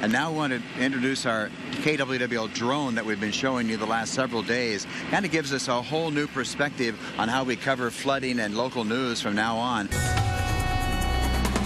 And now I want to introduce our KWWL drone that we've been showing you the last several days. Kind of gives us a whole new perspective on how we cover flooding and local news from now on.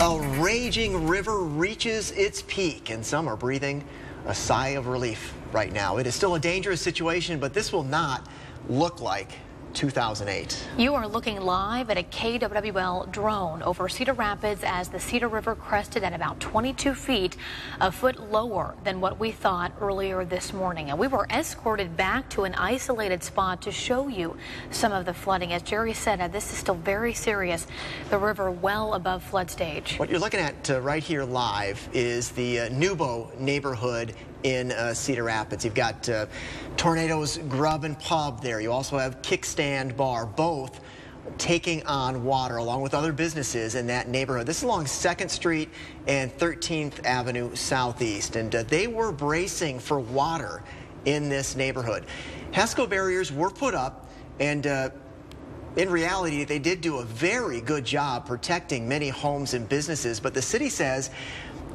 A raging river reaches its peak, and some are breathing a sigh of relief right now. It is still a dangerous situation, but this will not look like 2008. You are looking live at a KWWL drone over Cedar Rapids as the Cedar River crested at about 22 feet, a foot lower than what we thought earlier this morning. And we were escorted back to an isolated spot to show you some of the flooding. As Jerry said, this is still very serious. The river well above flood stage. What you're looking at right here live is the Nubo neighborhood in Cedar Rapids. You've got Tornado's Grub and Pub there. You also have Kickstand Bar, both taking on water along with other businesses in that neighborhood. This is along 2nd Street and 13th Avenue Southeast, and they were bracing for water in this neighborhood. HESCO barriers were put up, and in reality, they did do a very good job protecting many homes and businesses, but the city says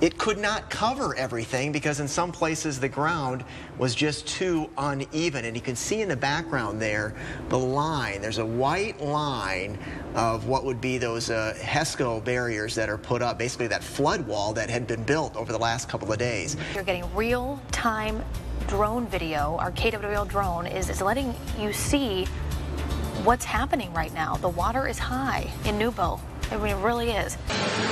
it could not cover everything because in some places the ground was just too uneven. And you can see in the background there the line. There's a white line of what would be those HESCO barriers that are put up, basically that flood wall that had been built over the last couple of days. You're getting real-time drone video. Our KWWL drone is letting you see what's happening right now. The water is high in Nubo. I mean, it really is.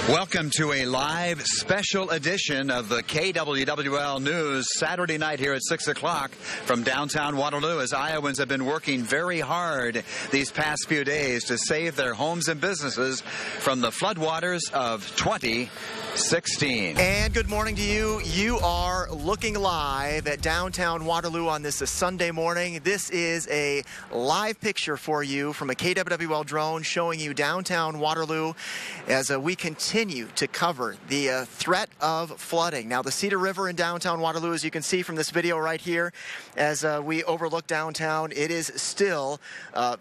Welcome to a live special edition of the KWWL News Saturday night here at 6 o'clock from downtown Waterloo, as Iowans have been working very hard these past few days to save their homes and businesses from the floodwaters of 2016. And good morning to you. You are looking live at downtown Waterloo on this Sunday morning. This is a live picture for you from a KWWL drone showing you downtown Waterloo as we continue to cover the threat of flooding. Now, the Cedar River in downtown Waterloo, as you can see from this video right here, as we overlook downtown, it is still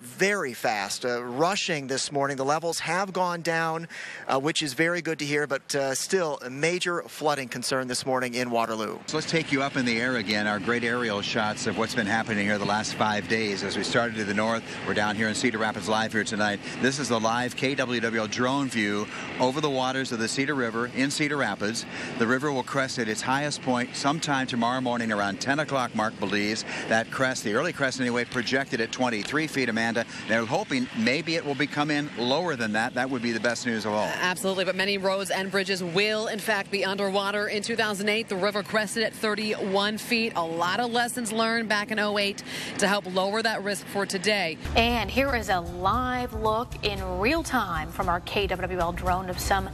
very fast, rushing this morning. The levels have gone down, which is very good to hear, but still a major flooding concern this morning in Waterloo. So let's take you up in the air again, our great aerial shots of what's been happening here the last 5 days. As we started to the north, we're down here in Cedar Rapids live here tonight. This is the live KWWL drone view over the waters of the Cedar River in Cedar Rapids. The river will crest at its highest point sometime tomorrow morning around 10 o'clock, Mark believes. That crest, the early crest anyway, projected at 23 feet, Amanda. They're hoping maybe it will come in lower than that. That would be the best news of all. Absolutely, but many roads and bridges will, in fact, be underwater. In 2008, the river crested at 31 feet. A lot of lessons learned back in 2008 to help lower that risk for today. And here is a live look in real time from our KWWL drone of some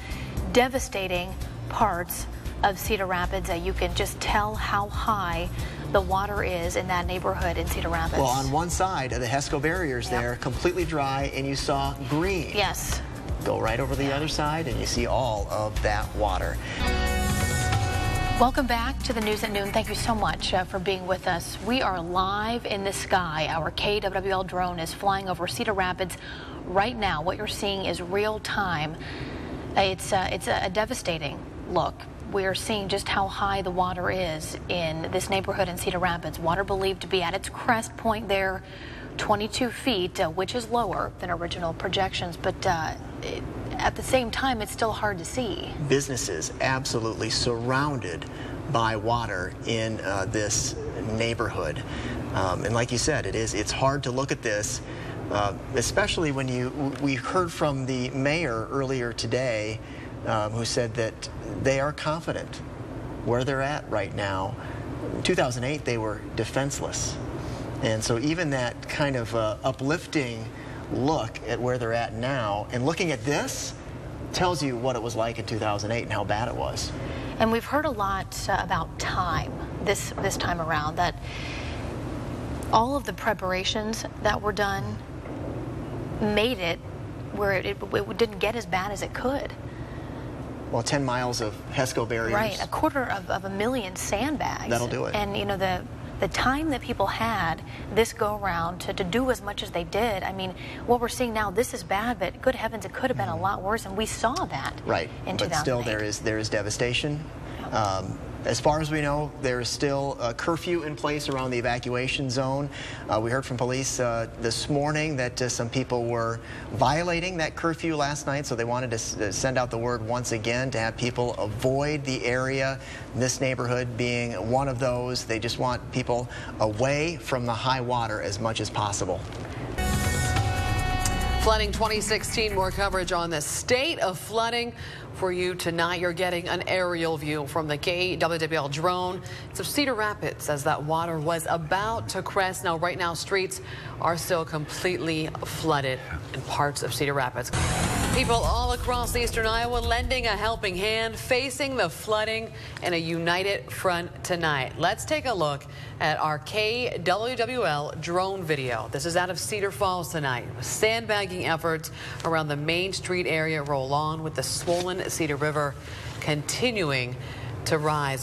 devastating parts of Cedar Rapids. You can just tell how high the water is in that neighborhood in Cedar Rapids. Well, on one side of the HESCO barriers there, completely dry, and you saw green. Yes. Go right over the other side, and you see all of that water. Welcome back to the News at Noon. Thank you so much for being with us. We are live in the sky. Our KWWL drone is flying over Cedar Rapids right now. What you're seeing is real time. It's a devastating look. We are seeing just how high the water is in this neighborhood in Cedar Rapids. Water believed to be at its crest point there, 22 feet, which is lower than original projections, but at the same time, it's still hard to see. Businesses absolutely surrounded by water in this neighborhood. And like you said, it's hard to look at this, especially when we heard from the mayor earlier today, who said that they are confident where they're at right now. In 2008, they were defenseless. And so even that kind of uplifting look at where they're at now and looking at this tells you what it was like in 2008 and how bad it was. And we've heard a lot about time this time around, that all of the preparations that were done made it where it didn't get as bad as it could. Well, 10 miles of HESCO barriers. Right, 250,000 sandbags. That'll do it. And, you know, the time that people had this go-around to do as much as they did, I mean, what we're seeing now, this is bad, but good heavens, it could have been a lot worse, and we saw that right. in 2008. But still, there is devastation. As far as we know, there is still a curfew in place around the evacuation zone. We heard from police this morning that some people were violating that curfew last night, so they wanted to send out the word once again to have people avoid the area. This neighborhood being one of those. They just want people away from the high water as much as possible. Flooding 2016, more coverage on the state of flooding for you tonight. You're getting an aerial view from the KWWL drone. It's of Cedar Rapids as that water was about to crest. Now, right now, streets are still completely flooded in parts of Cedar Rapids. People all across eastern Iowa lending a helping hand, facing the flooding in a united front tonight. Let's take a look at our KWWL drone video. This is out of Cedar Falls tonight. Sandbagging efforts around the Main Street area roll on with the swollen Cedar River continuing to rise.